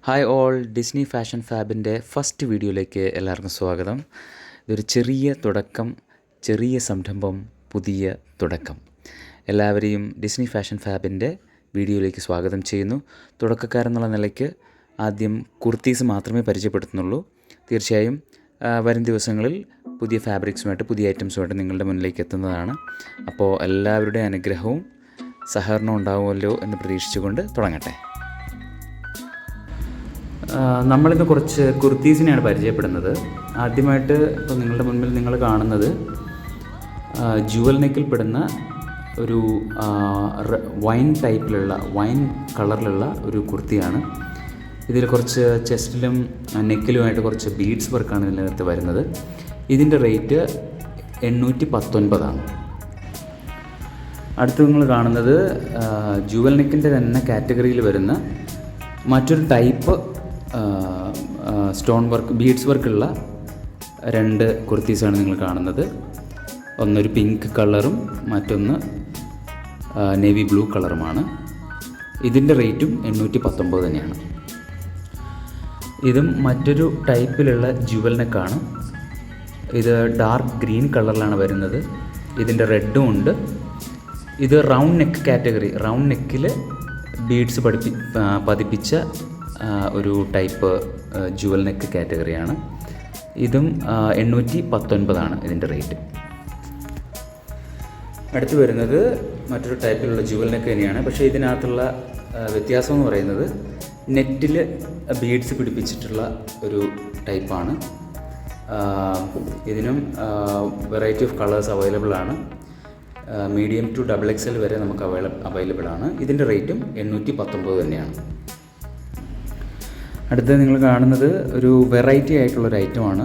Hi all, Disney fashion ഫാബിൻ്റെ first വീഡിയോയിലേക്ക് എല്ലാവർക്കും സ്വാഗതം. ഇതൊരു ചെറിയ തുടക്കം, ചെറിയ സംരംഭം, പുതിയ തുടക്കം. എല്ലാവരെയും ഡിസ്നി ഫാഷൻ ഫാബിൻ്റെ വീഡിയോയിലേക്ക് സ്വാഗതം ചെയ്യുന്നു. തുടക്കക്കാരെന്നുള്ള നിലയ്ക്ക് ആദ്യം കുർത്തീസ് മാത്രമേ പരിചയപ്പെടുത്തുന്നുള്ളൂ. തീർച്ചയായും വരും ദിവസങ്ങളിൽ പുതിയ ഫാബ്രിക്സുമായിട്ട്, പുതിയ ഐറ്റംസുമായിട്ട് നിങ്ങളുടെ മുന്നിലേക്ക് എത്തുന്നതാണ്. അപ്പോൾ എല്ലാവരുടെയും അനുഗ്രഹവും സഹകരണവും ഉണ്ടാവുമല്ലോ എന്ന് പ്രതീക്ഷിച്ചുകൊണ്ട് തുടങ്ങട്ടെ. നമ്മളിന്ന് കുറച്ച് കുർത്തീസിനെയാണ് പരിചയപ്പെടുന്നത്. ആദ്യമായിട്ട് ഇപ്പോൾ നിങ്ങളുടെ മുൻപിൽ നിങ്ങൾ കാണുന്നത് ജുവൽ നെക്കിൽ പെടുന്ന ഒരു വൈൻ ടൈപ്പിലുള്ള, വൈൻ കളറിലുള്ള ഒരു കുർത്തിയാണ്. ഇതിൽ കുറച്ച് ചെസ്റ്റിലും നെക്കിലുമായിട്ട് കുറച്ച് ബീഡ്സ് വർക്കാണ് ഇതിനകത്ത് വരുന്നത്. ഇതിൻ്റെ റേറ്റ് 819 അടുത്ത് നിങ്ങൾ കാണുന്നത് ജുവൽ നെക്കിൻ്റെ തന്നെ കാറ്റഗറിയിൽ വരുന്ന മറ്റൊരു ടൈപ്പ് സ്റ്റോൺ വർക്ക്, ബീഡ്സ് വർക്കുള്ള രണ്ട് കുർത്തീസാണ് നിങ്ങൾ കാണുന്നത്. ഒന്നൊരു പിങ്ക് കളറും മറ്റൊന്ന് നേവി ബ്ലൂ കളറുമാണ്. ഇതിൻ്റെ റേറ്റും 819 തന്നെയാണ്. ഇതും മറ്റൊരു ടൈപ്പിലുള്ള ജുവൽ നെക്കാണ്. ഇത് ഡാർക്ക് ഗ്രീൻ കളറിലാണ് വരുന്നത്. ഇതിൻ്റെ റെഡും ഉണ്ട്. ഇത് റൗണ്ട് നെക്ക് കാറ്റഗറി, റൗണ്ട് നെക്കിൽ ബീഡ്സ് പതിപ്പിച്ച ഒരു ടൈപ്പ് ജുവൽ നെക്ക് കാറ്റഗറിയാണ്. ഇതും 819 ഇതിൻ്റെ റേറ്റ്. അടുത്ത് വരുന്നത് മറ്റൊരു ടൈപ്പിലുള്ള ജുവൽ നെക്ക് തന്നെയാണ്. പക്ഷേ ഇതിനകത്തുള്ള വ്യത്യാസം എന്ന് പറയുന്നത് നെറ്റിൽ ബീഡ്സ് പിടിപ്പിച്ചിട്ടുള്ള ഒരു ടൈപ്പാണ്. ഇതിനും വെറൈറ്റി ഓഫ് കളേഴ്സ് അവൈലബിൾ ആണ്. മീഡിയം ടു XXL വരെ നമുക്ക് അവൈലബിൾ ആണ്. ഇതിൻ്റെ റേറ്റും 819 തന്നെയാണ്. അടുത്തത് നിങ്ങൾ കാണുന്നത് ഒരു വെറൈറ്റി ആയിട്ടുള്ളൊരു ഐറ്റമാണ്.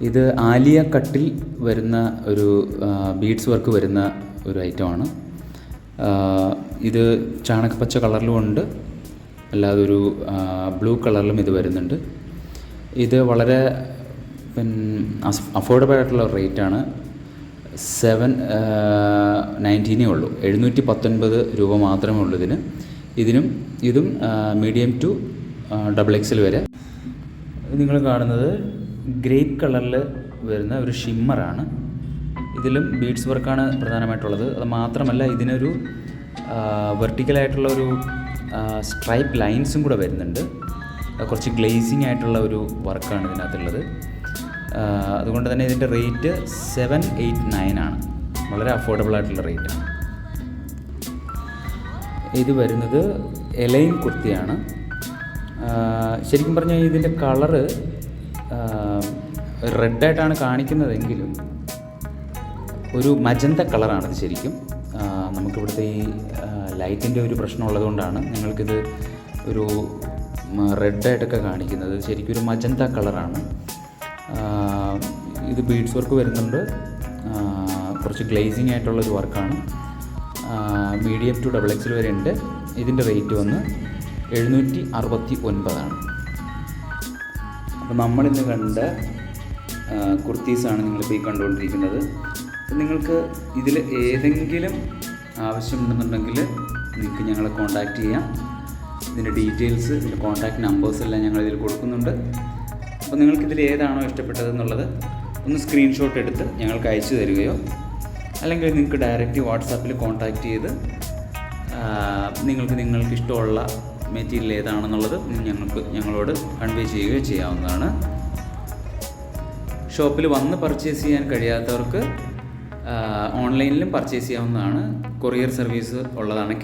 ഇത് ആലിയ കട്ടിൽ വരുന്ന ഒരു ബീഡ്സ് വർക്ക് വരുന്ന ഒരു ഐറ്റമാണ്. ഇത് ചാണകപ്പച്ച കളറിലും ഉണ്ട്, അല്ലാതെ ഒരു ബ്ലൂ കളറിലും ഇത് വരുന്നുണ്ട്. ഇത് വളരെ അഫോർഡബിൾ ആയിട്ടുള്ള റേറ്റാണ്. 719 ഉള്ളൂ. 719 രൂപ മാത്രമേ ഉള്ളൂ ഇതിന്. ഇതും മീഡിയം ടു XXL വരെ. നിങ്ങൾ കാണുന്നത് ഗ്രേപ്പ് കളറിൽ വരുന്ന ഒരു ഷിമ്മറാണ്. ഇതിലും ബീഡ്സ് വർക്കാണ് പ്രധാനമായിട്ടുള്ളത്. അത് മാത്രമല്ല, ഇതിനൊരു വെർട്ടിക്കലായിട്ടുള്ള ഒരു സ്ട്രൈപ്പ് ലൈൻസും കൂടെ വരുന്നുണ്ട്. കുറച്ച് ഗ്ലേസിങ് ആയിട്ടുള്ള ഒരു വർക്കാണ് ഇതിനകത്തുള്ളത്. അതുകൊണ്ട് തന്നെ ഇതിൻ്റെ റേറ്റ് 789 വളരെ അഫോർഡബിൾ ആയിട്ടുള്ള റേറ്റാണ്. ഇത് വരുന്നത് എലൈൻ കുർത്തിയാണ്. ശരിക്കും പറഞ്ഞാൽ ഇതിൻ്റെ കളറ് റെഡായിട്ടാണ് കാണിക്കുന്നതെങ്കിലും ഒരു മജന്ത കളറാണിത് ശരിക്കും. നമുക്കിവിടുത്തെ ഈ ലൈറ്റിൻ്റെ ഒരു പ്രശ്നം ഉള്ളതുകൊണ്ടാണ് ഞങ്ങൾക്കിത് ഒരു റെഡായിട്ടൊക്കെ കാണിക്കുന്നത്. ശരിക്കും ഒരു മജന്ത കളറാണ്. ഇത് ബീഡ്സ് വർക്ക് വരുന്നുണ്ട്. കുറച്ച് ഗ്ലേസിങ് ആയിട്ടുള്ളൊരു വർക്കാണ്. മീഡിയം ടു XXL വരെ ഉണ്ട്. ഇതിൻ്റെ റേറ്റ് വന്ന് 769. അപ്പോൾ നമ്മളിന്ന് കണ്ട കുർത്തീസാണ് നിങ്ങളിപ്പോൾ ഈ കണ്ടുകൊണ്ടിരിക്കുന്നത്. നിങ്ങൾക്ക് ഇതിൽ ഏതെങ്കിലും ആവശ്യമുണ്ടെന്നുണ്ടെങ്കിൽ നിങ്ങൾക്ക് ഞങ്ങളെ കോൺടാക്റ്റ് ചെയ്യാം. ഇതിൻ്റെ ഡീറ്റെയിൽസ്, ഇതിൻ്റെ കോൺടാക്റ്റ് നമ്പേഴ്സ് എല്ലാം ഞങ്ങളിതിൽ കൊടുക്കുന്നുണ്ട്. അപ്പോൾ നിങ്ങൾക്കിതിൽ ഏതാണോ ഇഷ്ടപ്പെട്ടതെന്നുള്ളത് ഒന്ന് സ്ക്രീൻഷോട്ട് എടുത്ത് ഞങ്ങൾക്ക് അയച്ചു തരികയോ അല്ലെങ്കിൽ നിങ്ങൾക്ക് ഡയറക്റ്റ് വാട്സാപ്പിൽ കോൺടാക്റ്റ് ചെയ്ത് നിങ്ങൾക്ക് ഇഷ്ടമുള്ള മെറ്റീരിയൽ ഏതാണെന്നുള്ളത് ഞങ്ങളോട് കൺവേ ചെയ്യുകയോ ചെയ്യാവുന്നതാണ്. ഷോപ്പിൽ വന്ന് പർച്ചേസ് ചെയ്യാൻ കഴിയാത്തവർക്ക് ഓൺലൈനിലും പർച്ചേസ് ചെയ്യാവുന്നതാണ്. കൊറിയർ സർവീസ് ഉള്ളതാണ്.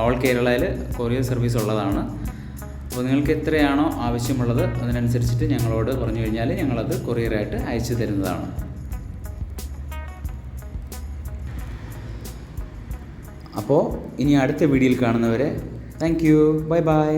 ഓൾ കേരളയിൽ കൊറിയർ സർവീസ് ഉള്ളതാണ്. അപ്പോൾ നിങ്ങൾക്ക് എത്രയാണോ ആവശ്യമുള്ളത് അതിനനുസരിച്ചിട്ട് ഞങ്ങളോട് പറഞ്ഞു കഴിഞ്ഞാൽ ഞങ്ങളത് കൊറിയറായിട്ട് അയച്ചു തരുന്നതാണ്. അപ്പോൾ ഇനി അടുത്ത വീഡിയോയിൽ കാണുന്നവരെ താങ്ക് യു, ബൈ ബൈ.